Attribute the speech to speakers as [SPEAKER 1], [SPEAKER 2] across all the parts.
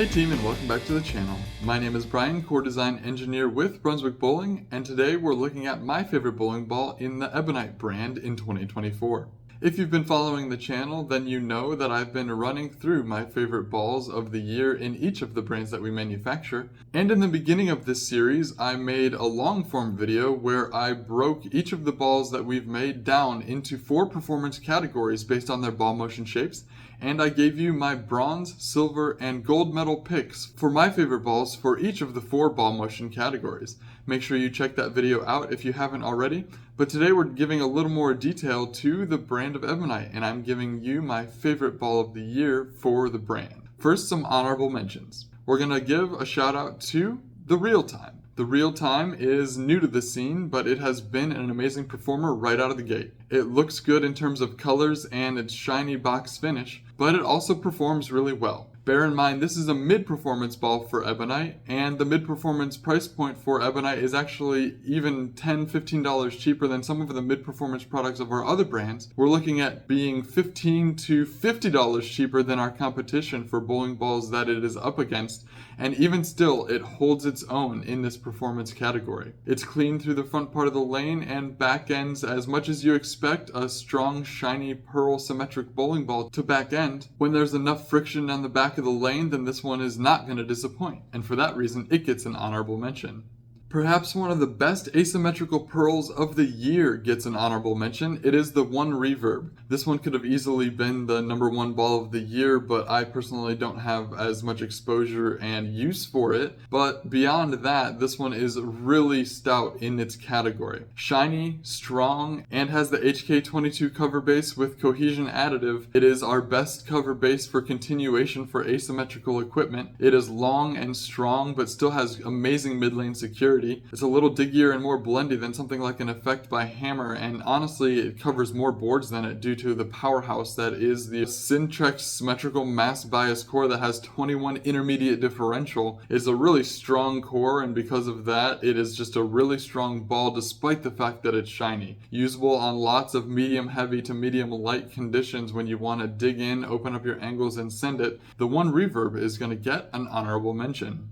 [SPEAKER 1] Hey team, and welcome back to the channel. My name is Brian, core design engineer with Brunswick Bowling, and today we're looking at my favorite bowling ball in the Ebonite brand in 2024. If you've been following the channel, then you know that I've been running through my favorite balls of the year in each of the brands that we manufacture. And in the beginning of this series, I made a long form video where I broke each of the balls that we've made down into 4 performance categories based on their ball motion shapes. And I gave you my bronze, silver, and gold medal picks for my favorite balls for each of the 4 ball motion categories. Make sure you check that video out if you haven't already. But today we're giving a little more detail to the brand of Ebonite, and I'm giving you my favorite ball of the year for the brand. First, some honorable mentions. We're going to give a shout out to the Real Time. The Real Time is new to the scene, but it has been an amazing performer right out of the gate. It looks good in terms of colors and its shiny box finish, but it also performs really well. Bear in mind, this is a mid-performance ball for Ebonite, and the mid-performance price point for Ebonite is actually even $10, $15 cheaper than some of the mid-performance products of our other brands. We're looking at being $15 to $50 cheaper than our competition for bowling balls that it is up against, and even still, it holds its own in this performance category. It's clean through the front part of the lane and back ends as much as you expect a strong, shiny, pearl symmetric bowling ball to back end. When there's enough friction on the back of the lane, then this one is not going to disappoint, and for that reason it gets an honorable mention. Perhaps one of the best asymmetrical pearls of the year gets an honorable mention. It is the One Reverb. This one could have easily been the #1 ball of the year, but I personally don't have as much exposure and use for it. But beyond that, this one is really stout in its category. Shiny, strong, and has the HK22 cover base with cohesion additive. It is our best cover base for continuation for asymmetrical equipment. It is long and strong, but still has amazing mid-lane security. It's a little diggier and more blendy than something like an Effect by Hammer, and honestly it covers more boards than it due to the powerhouse that is the Syntrex symmetrical mass bias core that has 21 intermediate differential. It's a really strong core, and because of that it is just a really strong ball despite the fact that it's shiny. Usable on lots of medium heavy to medium light conditions when you want to dig in, open up your angles and send it. The One Reverb is going to get an honorable mention.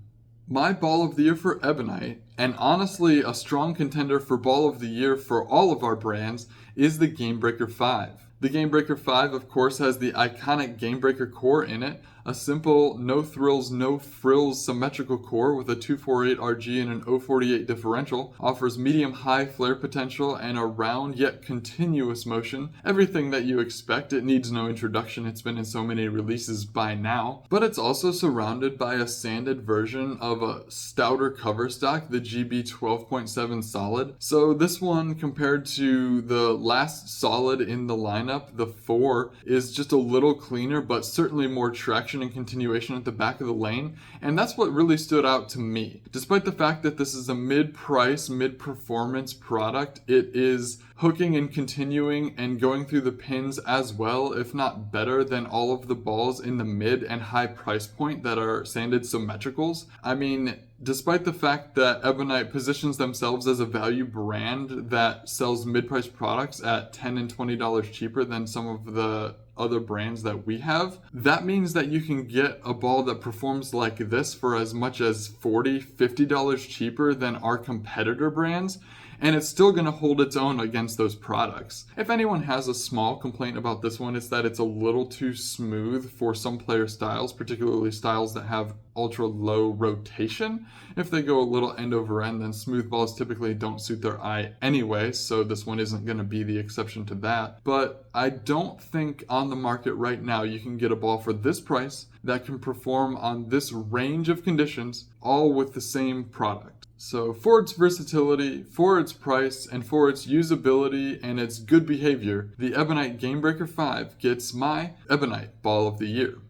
[SPEAKER 1] My ball of the year for Ebonite, and honestly a strong contender for ball of the year for all of our brands, is the Gamebreaker 5. The Gamebreaker 5 of course has the iconic Gamebreaker core in it, a simple no thrills no frills symmetrical core with a 248 RG and an 048 differential, offers medium high flare potential and a round yet continuous motion. Everything that you expect. It needs no introduction, it's been in so many releases by now. But it's also surrounded by a sanded version of a stouter cover stock, the GB 12.7 solid. So this one compared to the last solid in the lineup, the 4, is just a little cleaner but certainly more traction and continuation at the back of the lane, and that's what really stood out to me. Despite the fact that this is a mid-price, mid-performance product, it is hooking and continuing and going through the pins as well, if not better, than all of the balls in the mid and high price point that are sanded symmetricals. I mean, despite the fact that Ebonite positions themselves as a value brand that sells mid-price products at $10 and $20 cheaper than some of the other brands that we have, that means that you can get a ball that performs like this for as much as $40, $50 cheaper than our competitor brands, and it's still going to hold its own against those products. If anyone has a small complaint about this one, it's that it's a little too smooth for some player styles, particularly styles that have ultra low rotation. If they go a little end over end, then smooth balls typically don't suit their eye anyway, so this one isn't going to be the exception to that. But I don't think on the market right now you can get a ball for this price that can perform on this range of conditions, all with the same product. So for its versatility, for its price, and for its usability and its good behavior, the Ebonite Gamebreaker 5 gets my Ebonite Ball of the Year.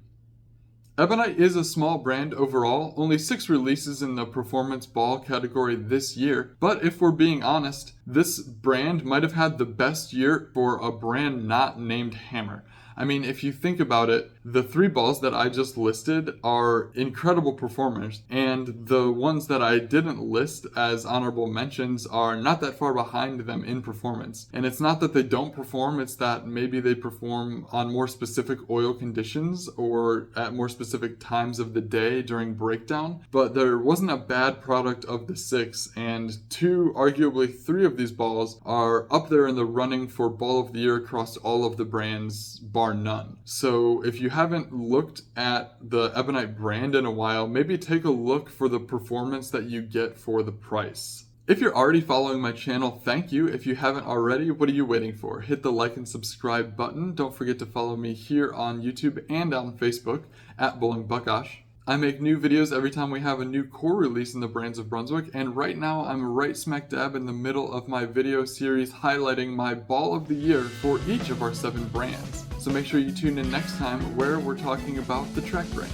[SPEAKER 1] Ebonite is a small brand overall, only 6 releases in the performance ball category this year, but if we're being honest, this brand might have had the best year for a brand not named Hammer. I mean, if you think about it, the 3 balls that I just listed are incredible performers, and the ones that I didn't list as honorable mentions are not that far behind them in performance. And it's not that they don't perform, it's that maybe they perform on more specific oil conditions or at more specific times of the day during breakdown. But there wasn't a bad product of the 6, and 2, arguably 3 of these balls are up there in the running for ball of the year across all of the brands, bar none. So if you haven't looked at the Ebonite brand in a while, maybe take a look for the performance that you get for the price. If you're already following my channel, thank you. If you haven't already, what are you waiting for? Hit the like and subscribe button. Don't forget to follow me here on YouTube and on Facebook at Buckosh. I make new videos every time we have a new core release in the brands of Brunswick, and right now I'm right smack dab in the middle of my video series highlighting my ball of the year for each of our 7 brands. So make sure you tune in next time where we're talking about the Trek brand.